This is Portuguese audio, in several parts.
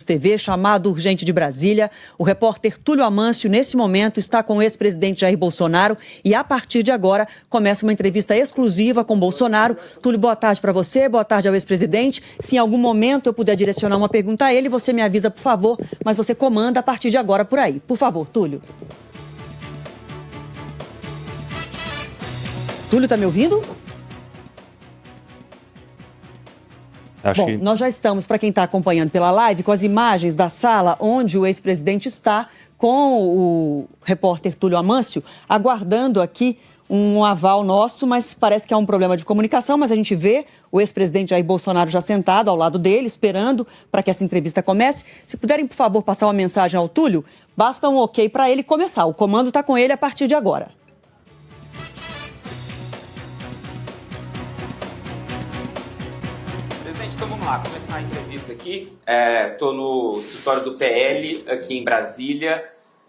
TV, chamado urgente de Brasília. O repórter Túlio Amâncio, nesse momento, está com o ex-presidente Jair Bolsonaro e, a partir de agora, começa uma entrevista exclusiva com Bolsonaro. Túlio, boa tarde para você, boa tarde ao ex-presidente. Se em algum momento eu puder direcionar uma pergunta a ele, você me avisa, por favor, mas você comanda a partir de agora por aí. Por favor, Túlio. Túlio, está me ouvindo? Bom, nós já estamos, para quem está acompanhando pela live, com as imagens da sala onde o ex-presidente está com o repórter Túlio Amâncio, aguardando aqui um aval nosso, mas parece que há um problema de comunicação, mas a gente vê o ex-presidente Jair Bolsonaro já sentado ao lado dele, esperando para que essa entrevista comece. Se puderem, por favor, passar uma mensagem ao Túlio, basta um ok para ele começar. O comando está com ele a partir de agora. Então vamos lá, começar a entrevista aqui. Estou no escritório do PL aqui em Brasília.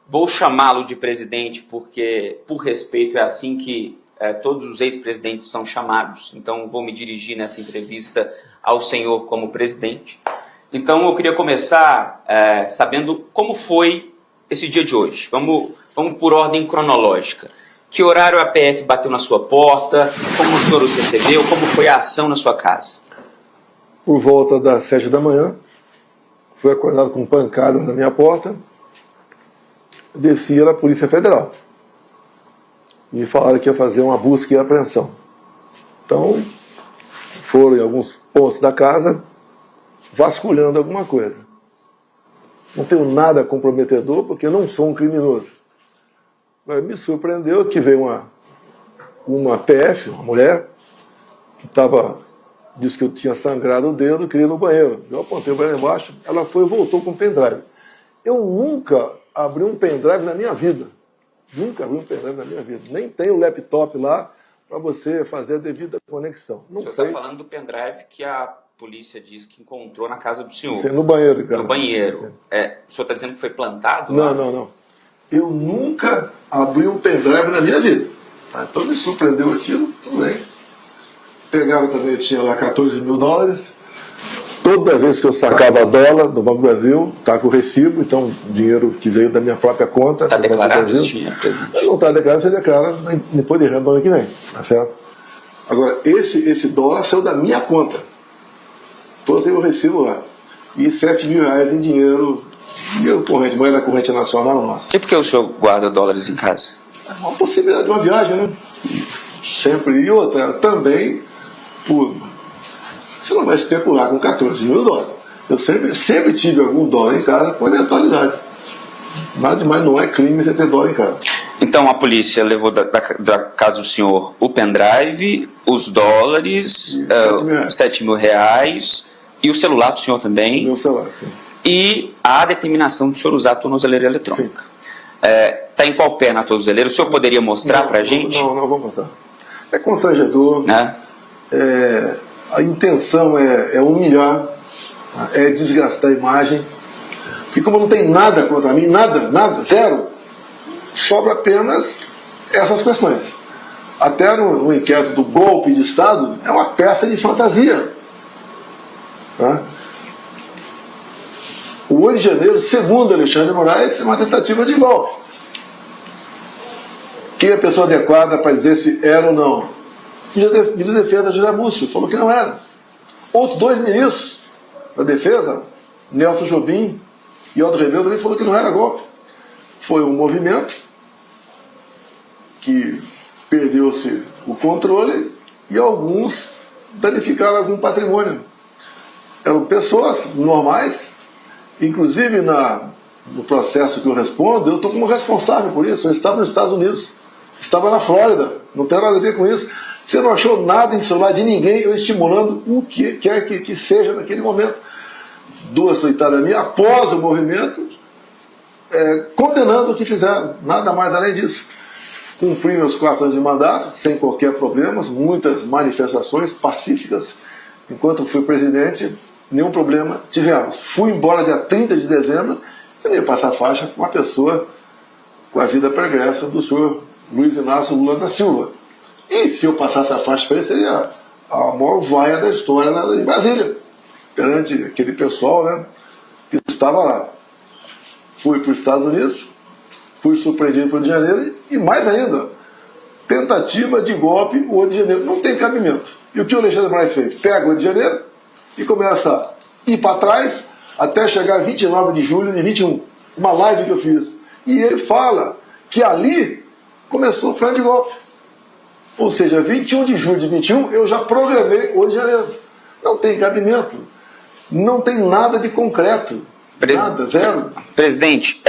Vou chamá-lo de presidente porque, por respeito, é assim que todos os ex-presidentes são chamados. Então vou me dirigir nessa entrevista ao senhor como presidente. Então eu queria começar sabendo como foi esse dia de hoje. Vamos por ordem cronológica. Que horário a PF bateu na sua porta? Como o senhor os recebeu? Como foi a ação na sua casa? Por volta das 7 da manhã, fui acordado com pancadas na minha porta, desci na Polícia Federal. Me falaram que ia fazer uma busca e apreensão. Então, foram em alguns pontos da casa, vasculhando alguma coisa. Não tenho nada comprometedor, porque eu não sou um criminoso. Mas me surpreendeu que veio uma PF, uma mulher, que disse que eu tinha sangrado o dedo, queria ir no banheiro. Eu apontei o banheiro embaixo, ela foi e voltou com o pendrive. Eu nunca abri um pendrive na minha vida. Nunca abri um pendrive na minha vida. Nem tenho laptop lá para você fazer a devida conexão. Não sei. O senhor está falando do pendrive que a polícia diz que encontrou na casa do senhor. Sim, no banheiro, cara. No banheiro. O senhor está dizendo que foi plantado? Não. Eu nunca abri um pendrive na minha vida. Então me surpreendeu aquilo, tudo bem. Pegava também, tinha lá 14 mil dólares. Toda vez que eu sacava dólar do Banco do Brasil, está com o recibo, então dinheiro que veio da minha própria conta. Está declarado esse dinheiro, presidente? Não está declarado, você declara no imposto de renda do ano que vem, tá certo? Agora, esse dólar saiu da minha conta. Todos têm o recibo lá. E 7 mil reais em dinheiro corrente, moeda corrente nacional nossa. E por que o senhor guarda dólares em casa? É uma possibilidade de uma viagem, né? Sempre. E outra, também. Você não vai especular com 14 mil dólares. Eu sempre tive algum dólar em casa com eventualidade. Nada demais, não é crime você ter dólar em casa. Então a polícia levou da casa do senhor o pendrive, os dólares, 7 mil reais e o celular do senhor também. Meu celular, sim. E a determinação do senhor usar a tornozeleira eletrônica. Está em qual pé na tornozeleira? O senhor poderia mostrar para a gente? Não, vou mostrar. É constrangedor. A intenção é humilhar, é desgastar a imagem, porque como não tem nada contra mim, nada, zero, sobra apenas essas questões. Até no inquérito do golpe de Estado, é uma peça de fantasia. Tá? O 8 de janeiro, segundo Alexandre de Moraes, é uma tentativa de golpe. Quem é a pessoa adequada para dizer se era ou não? Ministro da Defesa, José Múcio, falou que não era. Outros 2 ministros da Defesa, Nelson Jobim e Aldo Rebelo, também falou que não era golpe. Foi um movimento que perdeu-se o controle e alguns danificaram algum patrimônio. Eram pessoas normais, inclusive no processo que eu respondo, eu estou como responsável por isso. Eu estava nos Estados Unidos, estava na Flórida, não tem nada a ver com isso. Você não achou nada em celular de ninguém, eu estimulando o que quer que seja naquele momento. 2 tuitadas minhas após o movimento, condenando o que fizeram, nada mais além disso. Cumpri meus 4 anos de mandato, sem qualquer problema, muitas manifestações pacíficas. Enquanto fui presidente, nenhum problema tivemos. Fui embora dia 30 de dezembro, eu não ia passar faixa com uma pessoa com a vida pregressa do senhor Luiz Inácio Lula da Silva. E se eu passasse a faixa para ele, seria a maior vaia da história de Brasília, perante aquele pessoal, né, que estava lá. Fui para os Estados Unidos, fui surpreendido pelo Rio de Janeiro e mais ainda, tentativa de golpe o Rio de Janeiro. Não tem cabimento. E o que o Alexandre de Moraes fez? Pega o Rio de Janeiro e começa a ir para trás até chegar 29 de julho de 21. Uma live que eu fiz. E ele fala que ali começou o plano de golpe. Ou seja, 21 de julho de 21 eu já programei o Rio de Janeiro. Não tem cabimento. Não tem nada de concreto. Nada, zero. Presidente,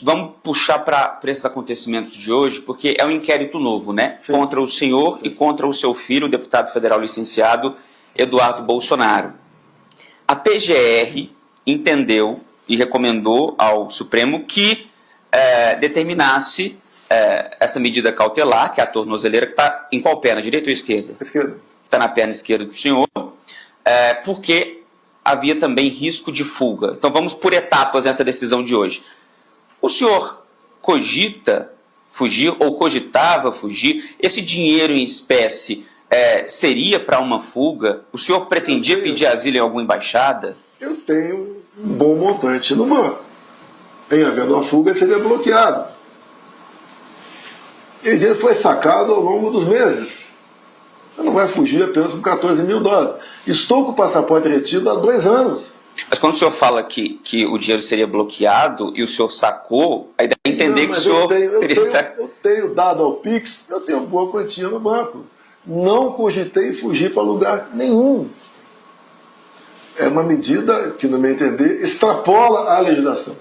vamos puxar para esses acontecimentos de hoje, porque é um inquérito novo, né? Sim. Contra o senhor e contra o seu filho, o deputado federal licenciado Eduardo Bolsonaro. A PGR entendeu e recomendou ao Supremo que determinasse essa medida cautelar, que é a tornozeleira, que está em qual perna? Direita ou esquerda? Esquerda. Está na perna esquerda do senhor, porque havia também risco de fuga. Então vamos por etapas nessa decisão de hoje. O senhor cogita fugir ou cogitava fugir? Esse dinheiro em espécie seria para uma fuga? O senhor pretendia pedir asilo em alguma embaixada? Eu tenho um bom montante no banco. Em havendo uma fuga, seria bloqueado. E o dinheiro foi sacado ao longo dos meses. Você não vai fugir apenas com 14 mil dólares. Estou com o passaporte retido há 2 anos. Mas quando o senhor fala que o dinheiro seria bloqueado e o senhor sacou, a ideia é entender que o senhor... Eu tenho dado ao Pix, eu tenho boa quantia no banco. Não cogitei fugir para lugar nenhum. É uma medida que, no meu entender, extrapola a legislação.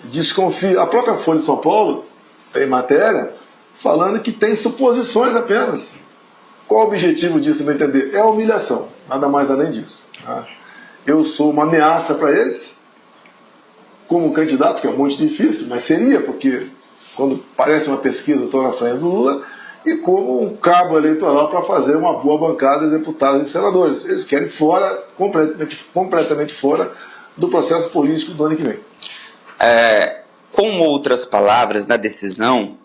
Desconfia. A própria Folha de São Paulo tem matéria falando que tem suposições apenas. Qual o objetivo disso, no meu entender? É a humilhação, nada mais além disso. Tá? Eu sou uma ameaça para eles, como candidato, que é muito difícil, mas seria, porque quando parece uma pesquisa, eu estou na frente do Lula, e como um cabo eleitoral para fazer uma boa bancada de deputados e senadores. Eles querem fora, completamente fora do processo político do ano que vem. Com outras palavras, na decisão,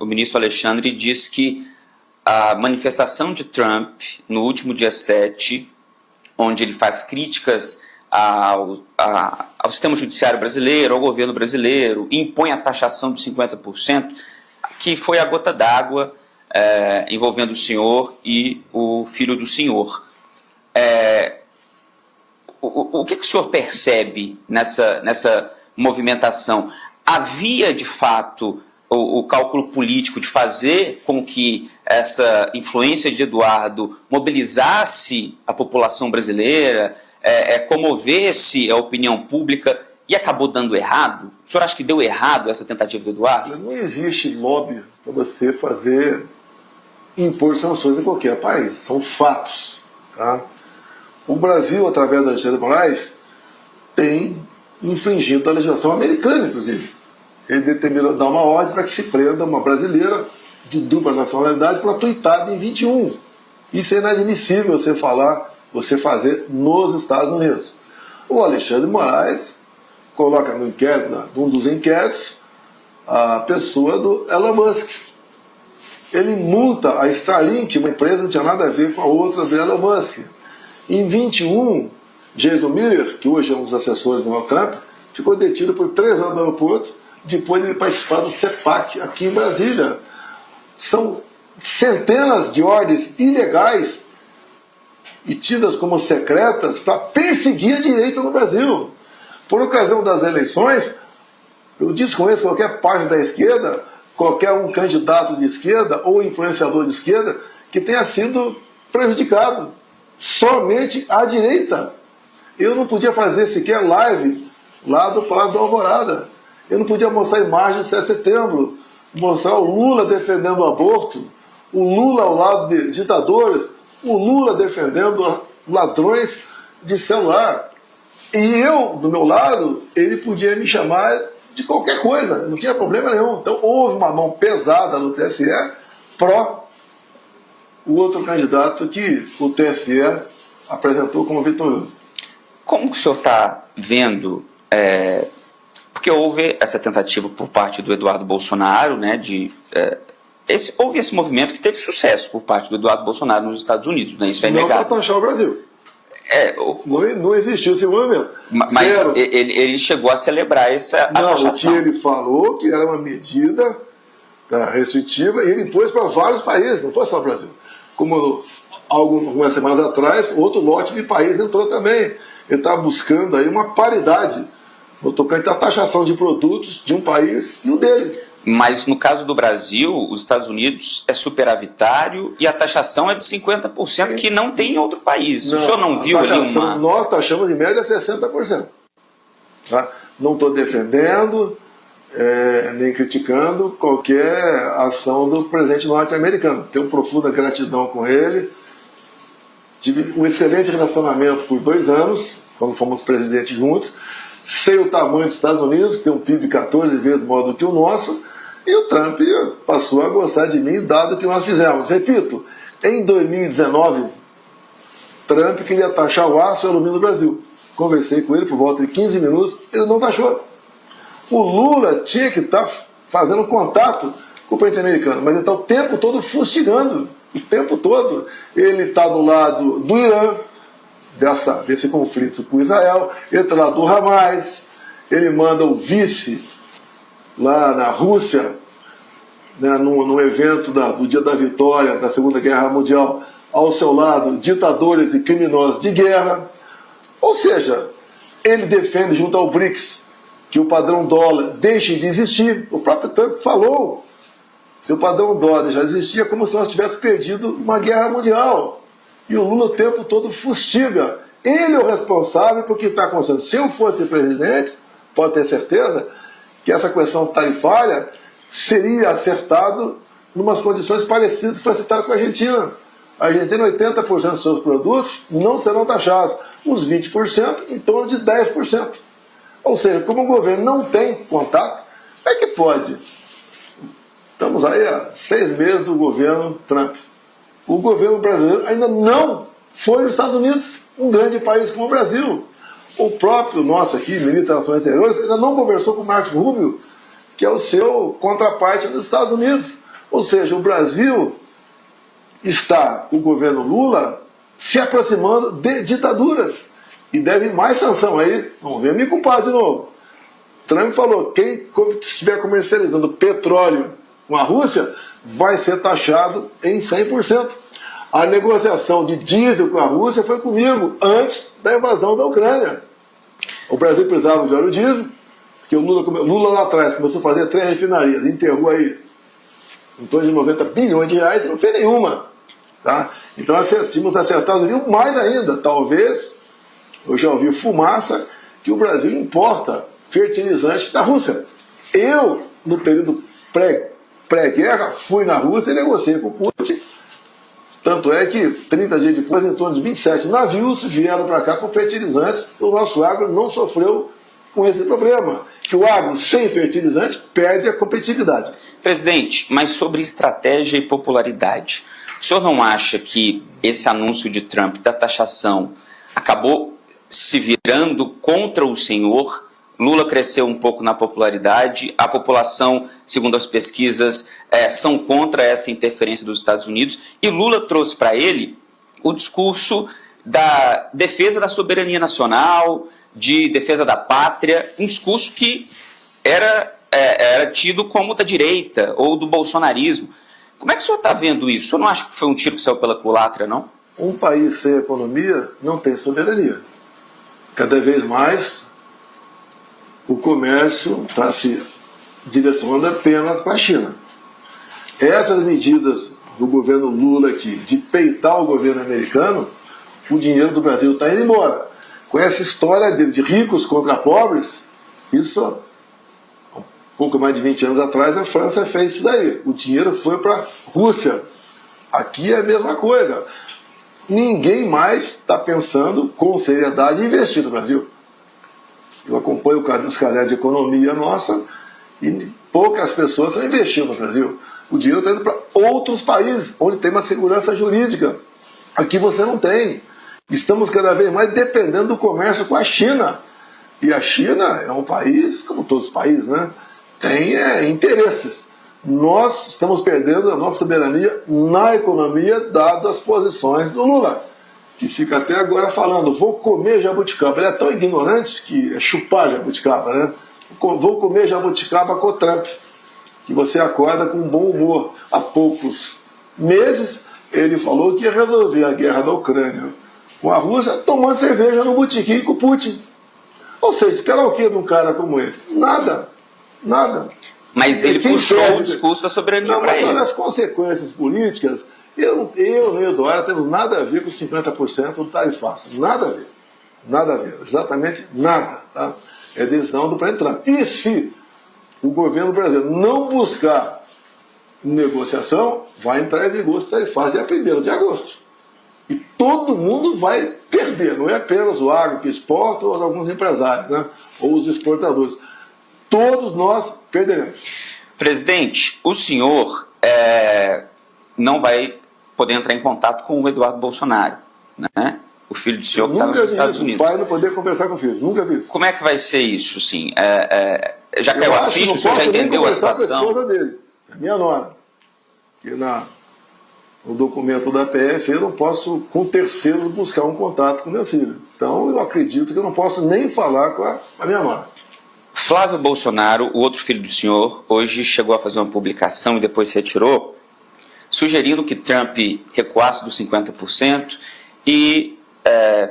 o ministro Alexandre diz que a manifestação de Trump no último dia 7, onde ele faz críticas ao sistema judiciário brasileiro, ao governo brasileiro, impõe a taxação de 50%, que foi a gota d'água envolvendo o senhor e o filho do senhor. O que o senhor percebe nessa movimentação? Havia, de fato, o cálculo político de fazer com que essa influência de Eduardo mobilizasse a população brasileira, comovesse a opinião pública e acabou dando errado? O senhor acha que deu errado essa tentativa do Eduardo? Não existe lobby para você impor sanções em qualquer país. São fatos. Tá? O Brasil, através do Alexandre de Moraes, tem infringido a legislação americana, inclusive. Ele determinou dar uma ordem para que se prenda uma brasileira de dupla nacionalidade pela tuitada em 21. Isso é inadmissível você fazer nos Estados Unidos. O Alexandre de Moraes coloca no inquérito, num dos inquéritos, a pessoa do Elon Musk. Ele multa a Starlink, uma empresa que não tinha nada a ver com a outra do Elon Musk. Em 21, Jason Miller, que hoje é um dos assessores do Donald Trump, ficou detido por 3 anos no aeroporto, depois de ele participar do CEPAC aqui em Brasília. São centenas de ordens ilegais e tidas como secretas para perseguir a direita no Brasil. Por ocasião das eleições, eu desconheço qualquer parte da esquerda, qualquer um candidato de esquerda ou influenciador de esquerda que tenha sido prejudicado. Somente a direita. Eu não podia fazer sequer live lá do Palácio da Alvorada. Eu não podia mostrar imagens do 7 de setembro, mostrar o Lula defendendo o aborto, o Lula ao lado de ditadores, o Lula defendendo ladrões de celular. E eu, do meu lado, ele podia me chamar de qualquer coisa, não tinha problema nenhum. Então houve uma mão pesada no TSE pró o outro candidato que o TSE apresentou como vitorioso. Como que o senhor está vendo, porque houve essa tentativa por parte do Eduardo Bolsonaro, né, houve esse movimento que teve sucesso por parte do Eduardo Bolsonaro nos Estados Unidos, né, isso é inegável. Não para taxar o Brasil. Não existiu esse movimento. Mas ele chegou a celebrar essa taxação. O que ele falou que era uma medida restritiva e ele impôs para vários países, não foi só o Brasil. Como algumas semanas atrás, outro lote de países entrou também. Ele está buscando aí uma paridade no tocante à taxação de produtos de um país e o dele. Mas no caso do Brasil, os Estados Unidos é superavitário e a taxação é de 50%, que não tem em outro país. O senhor não viu ali uma... Nós taxamos em média 60%. Tá? Não estou defendendo, nem criticando qualquer ação do presidente norte-americano. Tenho profunda gratidão com ele. Tive um excelente relacionamento por 2 anos, quando fomos presidentes juntos. Sei o tamanho dos Estados Unidos, que tem um PIB 14 vezes maior do que o nosso, e o Trump passou a gostar de mim, dado o que nós fizemos. Repito, em 2019, Trump queria taxar o aço e o alumínio no Brasil. Conversei com ele por volta de 15 minutos, ele não taxou. O Lula tinha que estar fazendo contato com o presidente americano, mas ele está o tempo todo fustigando, o tempo todo. Ele está do lado do Irã, desse conflito com Israel, ele está lá do Hamas, ele manda o vice lá na Rússia, né, num evento do Dia da Vitória da Segunda Guerra Mundial, ao seu lado ditadores e criminosos de guerra. Ou seja, ele defende junto ao BRICS que o padrão dólar deixe de existir. O próprio Trump falou, se o padrão dólar já existia, é como se nós tivéssemos perdido uma guerra mundial. E o Lula o tempo todo fustiga. Ele é o responsável por que está acontecendo. Se eu fosse presidente, pode ter certeza que essa questão tarifária seria acertado em umas condições parecidas que foi acertado com a Argentina. A Argentina, 80% dos seus produtos não serão taxados. Os 20% em torno de 10%. Ou seja, como o governo não tem contato, é que pode. Estamos aí há 6 meses do governo Trump. O governo brasileiro ainda não foi nos Estados Unidos, um grande país como o Brasil. O próprio nosso aqui, ministro das Relações Exteriores, ainda não conversou com o Marcos Rubio, que é o seu contraparte nos Estados Unidos. Ou seja, o Brasil está, o governo Lula, se aproximando de ditaduras. E deve mais sanção aí. Não vem me culpar de novo. Trump falou, quem estiver comercializando petróleo com a Rússia vai ser taxado em 100%. A negociação de diesel com a Rússia foi comigo, antes da invasão da Ucrânia. O Brasil precisava de óleo diesel, porque o Lula lá atrás começou a fazer 3 refinarias, enterrou aí em torno de 90 bilhões de reais e não fez nenhuma. Tá? Então tínhamos acertado mais ainda, talvez, eu já ouvi fumaça, que o Brasil importa fertilizantes da Rússia. Eu, no período pré-guerra, fui na Rússia e negociei com o Putin. Tanto é que 30 dias depois, em torno de 27 navios vieram para cá com fertilizantes. O nosso agro não sofreu com esse problema, que o agro sem fertilizante perde a competitividade. Presidente, mas sobre estratégia e popularidade, o senhor não acha que esse anúncio de Trump da taxação acabou se virando contra o senhor? Lula cresceu um pouco na popularidade, a população, segundo as pesquisas, são contra essa interferência dos Estados Unidos, e Lula trouxe para ele o discurso da defesa da soberania nacional, de defesa da pátria, um discurso que era tido como da direita ou do bolsonarismo. Como é que o senhor está vendo isso? O senhor não acha que foi um tiro que saiu pela culatra, não? Um país sem economia não tem soberania. Cada vez mais o comércio está se direcionando apenas para a China. Essas medidas do governo Lula aqui, de peitar o governo americano, o dinheiro do Brasil está indo embora. Com essa história de ricos contra pobres, isso, um pouco mais de 20 anos atrás, a França fez isso daí. O dinheiro foi para a Rússia. Aqui é a mesma coisa. Ninguém mais está pensando com seriedade em investir no Brasil. Eu acompanho os cadernos de economia nossa e poucas pessoas estão investindo no Brasil. O dinheiro está indo para outros países, onde tem uma segurança jurídica. Aqui você não tem. Estamos cada vez mais dependendo do comércio com a China. E a China é um país, como todos os países, né? Tem interesses. Nós estamos perdendo a nossa soberania na economia, dado as posições do Lula, que fica até agora falando, vou comer jabuticaba. Ele é tão ignorante que é chupar jabuticaba, né? Vou comer jabuticaba com o Trump, que você acorda com bom humor. Há poucos meses, ele falou que ia resolver a guerra da Ucrânia com a Rússia tomando cerveja no botequim com o Putin. Ou seja, esperar o que de um cara como esse? Nada. Nada. Mas ele puxou o discurso da soberania para ele. Mas olha as consequências políticas. Eu nem o Eduardo temos nada a ver com 50% do tarifaço. Nada a ver. Nada a ver. Exatamente nada. Tá? É decisão do presidente Trump. E se o governo brasileiro não buscar negociação, vai entrar em vigor esse tarifaço. É 1º de agosto. E todo mundo vai perder. Não é apenas o agro que exporta ou alguns empresários, né? Ou os exportadores. Todos nós perderemos. Presidente, o senhor não vai poder entrar em contato com o Eduardo Bolsonaro, né? O filho do senhor que estava nos Estados Unidos. O pai não poder conversar com o filho, nunca vi isso. Como é que vai ser isso, sim? Já caiu a ficha, o senhor já entendeu a situação? Com a esposa dele, a minha nora. Porque no documento da PF eu não posso, com terceiros, buscar um contato com meu filho. Então eu acredito que eu não posso nem falar com a minha nora. Flávio Bolsonaro, o outro filho do senhor, hoje chegou a fazer uma publicação e depois se retirou, sugerindo que Trump recuasse dos 50% e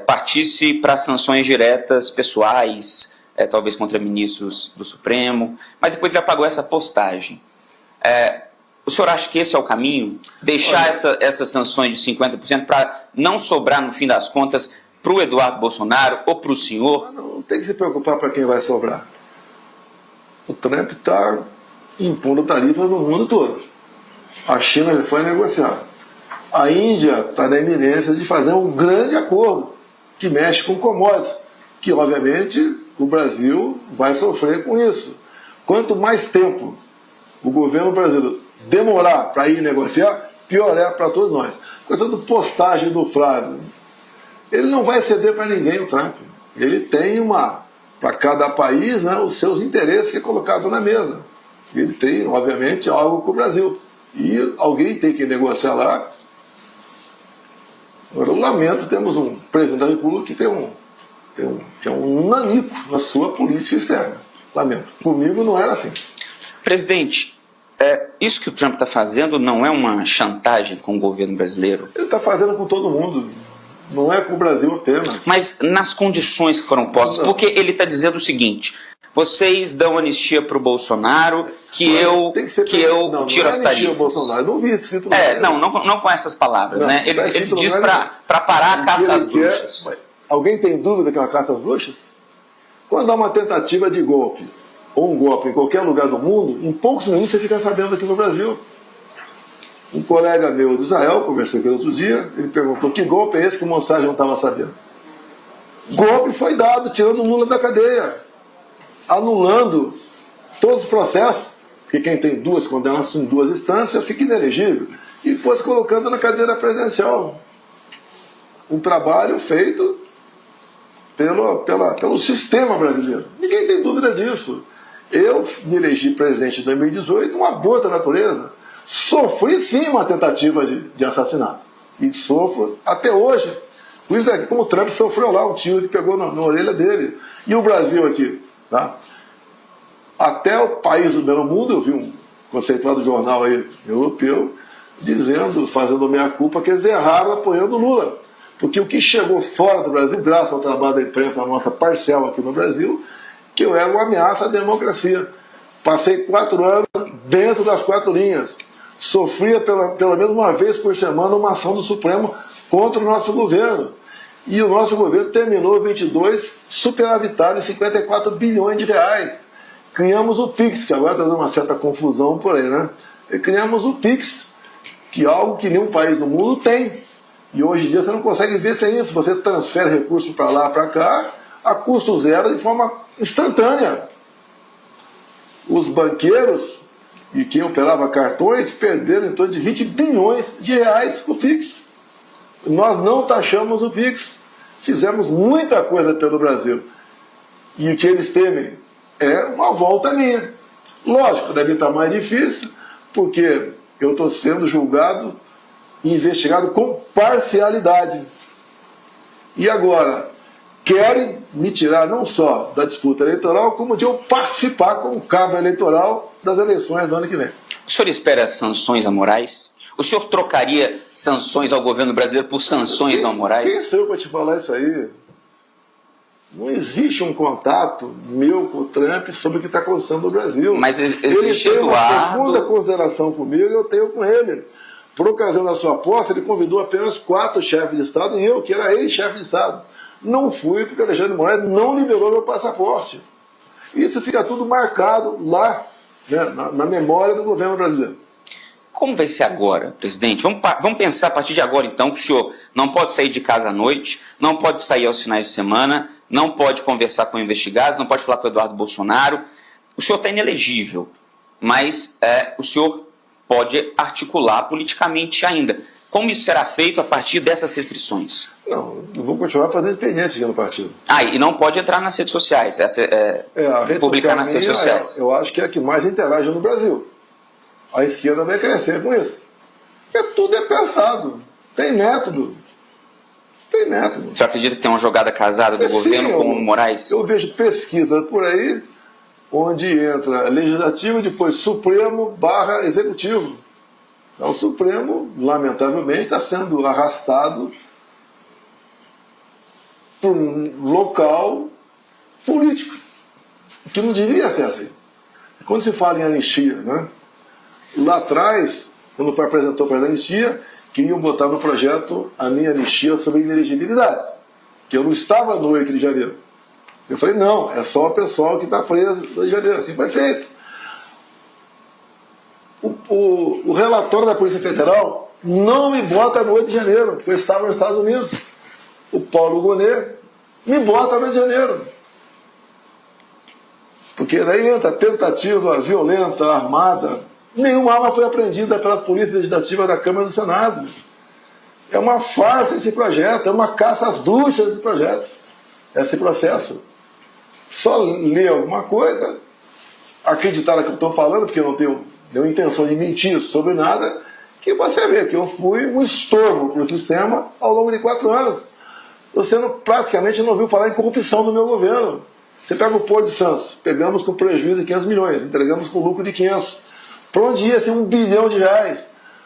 partisse para sanções diretas pessoais, talvez contra ministros do Supremo, mas depois ele apagou essa postagem. O senhor acha que esse é o caminho? Deixar essas sanções de 50% para não sobrar, no fim das contas, para o Eduardo Bolsonaro ou para o senhor? Não tem que se preocupar para quem vai sobrar. O Trump está impondo tarifas no mundo todo. A China já foi negociar. A Índia está na iminência de fazer um grande acordo que mexe com commodities, que obviamente o Brasil vai sofrer com isso. Quanto mais tempo o governo brasileiro demorar para ir negociar, pior é para todos nós. A questão da postagem do Flávio, ele não vai ceder para ninguém, o Trump. Ele tem para cada país, né, os seus interesses que é colocado na mesa. Ele tem, obviamente, algo com o Brasil. E alguém tem que negociar lá. Agora, eu lamento, temos um presidente da República que é um nanico na sua política externa. Lamento. Comigo não era assim. Presidente, isso que o Trump está fazendo não é uma chantagem com o governo brasileiro? Ele está fazendo com todo mundo. Não é com o Brasil apenas. Mas nas condições que foram postas, não. Porque ele está dizendo o seguinte: vocês dão anistia para o Bolsonaro, que eu tiro as tarifas. Bolsonaro. Não vi escrito não com essas palavras, né? Ele diz para parar a caça às bruxas. Alguém tem dúvida que é uma caça às bruxas? Quando há uma tentativa de golpe, ou um golpe em qualquer lugar do mundo, em poucos minutos você fica sabendo aqui no Brasil. Um colega meu de Israel, conversei com ele outro dia, ele perguntou que golpe é esse que o Mossad não estava sabendo. Golpe foi dado, tirando o Lula da cadeia, anulando todos os processos, porque quem tem duas condenações em duas instâncias fica inelegível, e depois colocando na cadeira presidencial. Um trabalho feito pelo sistema brasileiro. Ninguém tem dúvida disso. Eu me elegi presidente em 2018, um aborto da natureza. Sofri sim uma tentativa de assassinato. E sofro até hoje. Por isso é que, como o Trump sofreu lá, um tiro que pegou na orelha dele. E o Brasil aqui, tá? Até o país do meu mundo, eu vi um conceituado jornal aí, europeu, dizendo, fazendo meia-culpa, que eles erraram apoiando o Lula. Porque o que chegou fora do Brasil, graças ao trabalho da imprensa, a nossa parcial aqui no Brasil, que eu era uma ameaça à democracia. Passei 4 anos dentro das 4 linhas. Sofria pelo menos uma vez por semana uma ação do Supremo contra o nosso governo. E o nosso governo terminou 22 superavitado em 54 bilhões de reais. Criamos o PIX, que agora está dando uma certa confusão por aí, né? E criamos o PIX, que é algo que nenhum país do mundo tem. E hoje em dia você não consegue ver sem isso. Você transfere recursos para lá, para cá, a custo zero, de forma instantânea. Os banqueiros e quem operava cartões perderam em torno de 20 bilhões de reais com o PIX. Nós não taxamos o PIX. Fizemos muita coisa pelo Brasil. E o que eles temem é uma volta minha. Lógico, deve estar mais difícil, porque eu estou sendo julgado e investigado com parcialidade. E agora querem me tirar não só da disputa eleitoral, como de eu participar como cabo eleitoral das eleições do ano que vem. O senhor espera sanções a Moraes? O senhor trocaria sanções ao governo brasileiro por sanções ao Moraes? Quem sou eu para te falar isso aí? Não existe um contato meu com o Trump sobre o que está acontecendo no Brasil. Mas existe, ele tem uma Eduardo... profunda consideração comigo e eu tenho com ele. Por ocasião da sua posse, ele convidou apenas 4 chefes de Estado e eu, que era ex-chefe de Estado. Não fui porque o Alexandre de Moraes não liberou meu passaporte. Isso fica tudo marcado lá, né, na memória do governo brasileiro. Como vai ser agora, presidente? Vamos pensar a partir de agora, então, que o senhor não pode sair de casa à noite, não pode sair aos finais de semana, não pode conversar com investigados, não pode falar com o Eduardo Bolsonaro. O senhor está inelegível, mas o senhor pode articular politicamente ainda. Como isso será feito a partir dessas restrições? Não, eu vou continuar fazendo experiência aqui no partido. E não pode entrar nas redes sociais, a rede publicar nas redes sociais. Eu acho que é a que mais interage no Brasil. A esquerda vai crescer com isso. Porque tudo é pensado. Tem método. Tem método. Você acredita que tem uma jogada casada do governo com o Moraes? Eu vejo pesquisa por aí, onde entra legislativo e depois Supremo / Executivo. Então o Supremo, lamentavelmente, está sendo arrastado por um local político, que não devia ser assim. Quando se fala em anistia, né? Lá atrás, quando foi apresentou para a anistia, queriam botar no projeto a minha anistia sobre inelegibilidade, que eu não estava no 8 de janeiro. Eu falei, não, é só o pessoal que está preso no 8 de janeiro. Assim foi feito. O relatório da Polícia Federal não me bota no 8 de janeiro, porque eu estava nos Estados Unidos. O Paulo Gonet me bota no 8 de janeiro. Porque daí entra tentativa violenta, armada. Nenhuma arma foi apreendida pelas polícias legislativas da Câmara e do Senado. É uma farsa esse projeto, é uma caça às bruxas esse projeto, esse processo. Só ler alguma coisa, acreditar no que eu estou falando, porque eu não tenho nenhuma intenção de mentir sobre nada, que você vê que eu fui um estorvo para o sistema ao longo de 4 anos. Você praticamente não ouviu falar em corrupção do meu governo. Você pega o Porto de Santos, pegamos com prejuízo de 500 milhões, entregamos com lucro de 500. Para onde ia ser R$1 bilhão?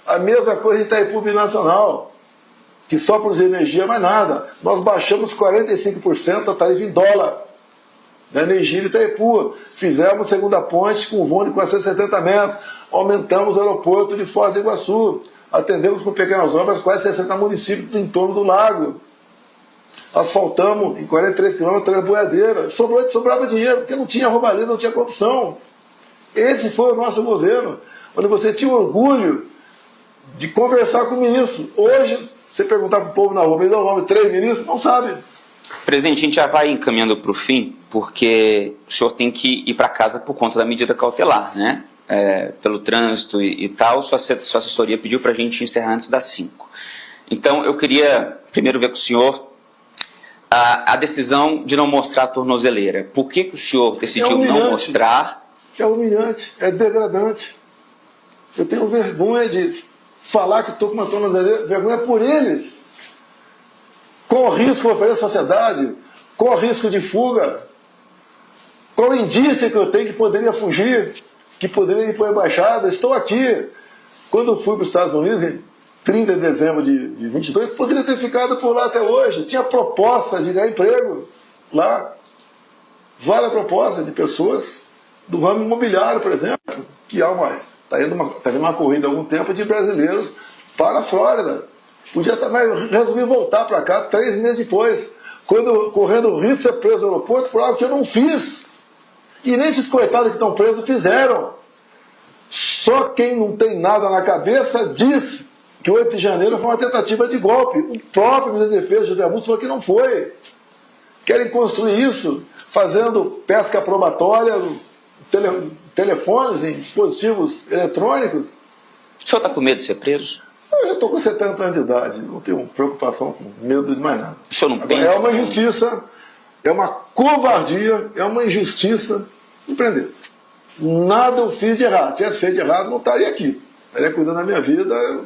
A mesma coisa em Itaipu Binacional, que só produzia energia, mais nada. Nós baixamos 45% a tarifa em dólar da energia de Itaipu. Fizemos segunda ponte com voo de 470 metros. Aumentamos o aeroporto de Foz do Iguaçu. Atendemos com pequenas obras quase 60 municípios do entorno do lago. Asfaltamos em 43 quilômetros a boiadeira. Sobrava dinheiro, porque não tinha roubalheira, não tinha corrupção. Esse foi o nosso governo, onde você tinha orgulho de conversar com o ministro. Hoje, você perguntar para o povo na rua, me dá o nome de 3 ministros, não sabe. Presidente, a gente já vai encaminhando para o fim, porque o senhor tem que ir para casa por conta da medida cautelar, né? Pelo trânsito e tal, sua assessoria pediu para a gente encerrar antes das 5. Então, eu queria primeiro ver com o senhor a decisão de não mostrar a tornozeleira. Por que o senhor decidiu não mostrar? É humilhante, é degradante. Eu tenho vergonha de falar que estou com uma tornozeleira, vergonha por eles. Qual o risco que eu ofereço à sociedade? Qual o risco de fuga? Qual o indício que eu tenho que poderia fugir? Que poderia ir para a embaixada? Estou aqui. Quando fui para os Estados Unidos, em 30 de dezembro de 22, poderia ter ficado por lá até hoje. Tinha proposta de ganhar emprego lá. Várias propostas de pessoas do ramo imobiliário, por exemplo, que está indo uma corrida há algum tempo de brasileiros para a Flórida. Podia também resolver voltar para cá 3 meses depois, correndo o risco de ser preso no aeroporto por algo que eu não fiz. E nem esses coitados que estão presos fizeram. Só quem não tem nada na cabeça diz que o 8 de janeiro foi uma tentativa de golpe. O próprio ministro da Defesa, José Múcio, falou que não foi. Querem construir isso fazendo pesca probatória, telefones em dispositivos eletrônicos. O senhor está com medo de ser preso? Eu já estou com 70 anos de idade, não tenho preocupação com medo de mais nada. O senhor não pensa? É uma injustiça, é uma covardia, é uma injustiça me prender. Nada eu fiz de errado. Se tivesse feito de errado, não estaria aqui. Estaria cuidando da minha vida,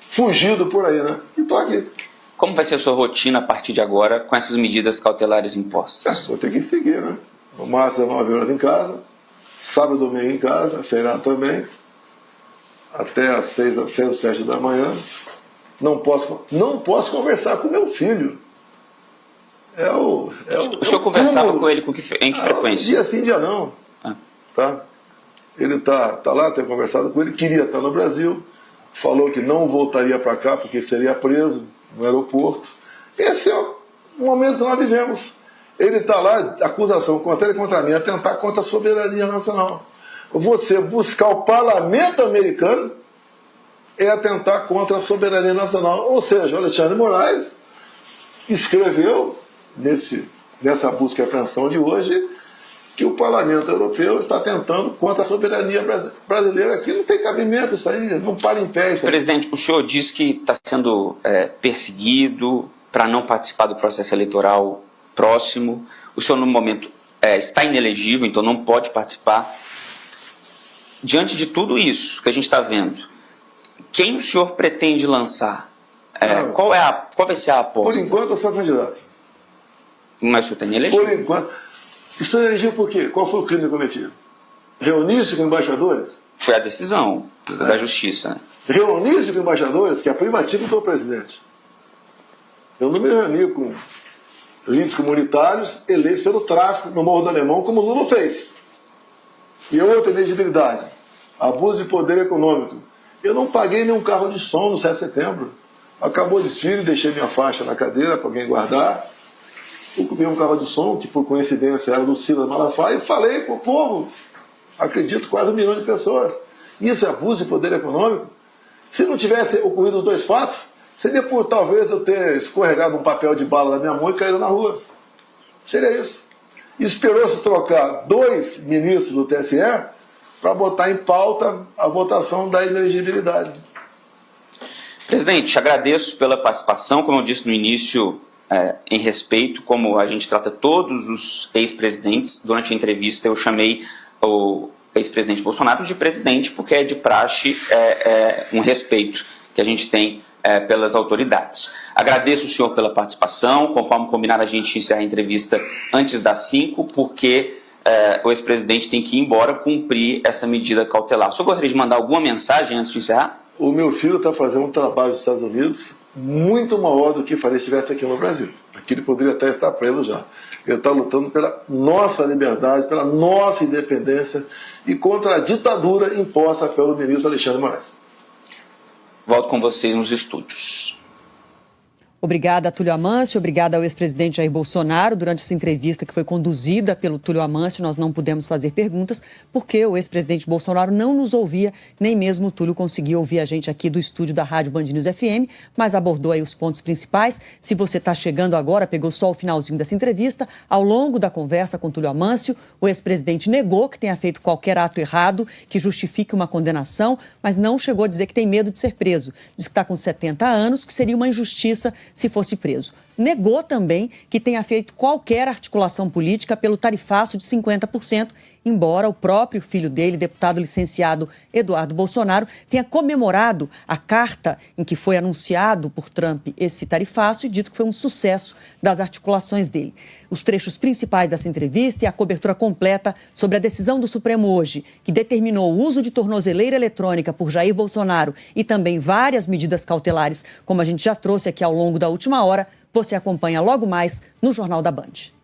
fugido por aí, né? E estou aqui. Como vai ser a sua rotina a partir de agora com essas medidas cautelares impostas? Vou ter que seguir, né? O máximo é 9 horas em casa, sábado e domingo em casa, feriado também, até às 6 ou 7 da manhã. Não posso conversar com meu filho. O senhor conversava com ele em que frequência? Dia sim, dia não. Tá? Ele tá lá, tenho conversado com ele, queria estar no Brasil, falou que não voltaria para cá porque seria preso no aeroporto. Esse é o momento que nós vivemos. Ele está lá, acusação contra ele e contra mim, atentar contra a soberania nacional. Você buscar o parlamento americano é atentar contra a soberania nacional. Ou seja, o Alexandre de Moraes escreveu nessa busca e apreensão de hoje que o parlamento europeu está tentando contra a soberania brasileira. Aqui não tem cabimento isso aí, não para em pé. Presidente, o senhor diz que está sendo perseguido para não participar do processo eleitoral próximo. O senhor, no momento, está inelegível, então não pode participar. Diante de tudo isso que a gente está vendo, quem o senhor pretende lançar? Qual vai ser a aposta? Por enquanto, eu sou candidato. Mas o senhor está inelegível? Por enquanto. Estou inelegível por quê? Qual foi o crime cometido? Reunir-se com embaixadores? Foi a decisão da Justiça. Reunir-se com embaixadores, que é a privativa do presidente. Eu não me reuni com líderes comunitários eleitos pelo tráfico no Morro do Alemão, como Lula fez. E outra elegibilidade, abuso de poder econômico. Eu não paguei nenhum carro de som no 7 de setembro. Acabou o desfile, deixei minha faixa na cadeira para alguém guardar. Eu comi um carro de som, que por coincidência era do Silas Malafaia, e falei com o povo. Acredito, quase 1 milhão de pessoas. Isso é abuso de poder econômico? Se não tivesse ocorrido os dois fatos, seria por talvez eu ter escorregado um papel de bala da minha mão e caído na rua. Seria isso. Esperou-se trocar 2 ministros do TSE para botar em pauta a votação da inelegibilidade. Presidente, agradeço pela participação, como eu disse no início, em respeito, como a gente trata todos os ex-presidentes. Durante a entrevista eu chamei o ex-presidente Bolsonaro de presidente, porque é de praxe um respeito que a gente tem pelas autoridades. Agradeço o senhor pela participação. Conforme combinado, a gente encerra a entrevista antes das 5, porque o ex-presidente tem que ir embora cumprir essa medida cautelar. O senhor gostaria de mandar alguma mensagem antes de encerrar? O meu filho está fazendo um trabalho nos Estados Unidos muito maior do que faria se estivesse aqui no Brasil. Aqui ele poderia até estar preso já. Ele está lutando pela nossa liberdade, pela nossa independência e contra a ditadura imposta pelo ministro Alexandre de Moraes. Volto com vocês nos estúdios. Obrigada, Túlio Amâncio. Obrigada ao ex-presidente Jair Bolsonaro. Durante essa entrevista que foi conduzida pelo Túlio Amâncio, nós não pudemos fazer perguntas porque o ex-presidente Bolsonaro não nos ouvia, nem mesmo o Túlio conseguiu ouvir a gente aqui do estúdio da Rádio Band News FM, mas abordou aí os pontos principais. Se você está chegando agora, pegou só o finalzinho dessa entrevista, ao longo da conversa com Túlio Amâncio, o ex-presidente negou que tenha feito qualquer ato errado que justifique uma condenação, mas não chegou a dizer que tem medo de ser preso. Diz que está com 70 anos, que seria uma injustiça se fosse preso. Negou também que tenha feito qualquer articulação política pelo tarifaço de 50%, embora o próprio filho dele, deputado licenciado Eduardo Bolsonaro, tenha comemorado a carta em que foi anunciado por Trump esse tarifaço e dito que foi um sucesso das articulações dele. Os trechos principais dessa entrevista e a cobertura completa sobre a decisão do Supremo hoje, que determinou o uso de tornozeleira eletrônica por Jair Bolsonaro e também várias medidas cautelares, como a gente já trouxe aqui ao longo da última hora, você acompanha logo mais no Jornal da Band.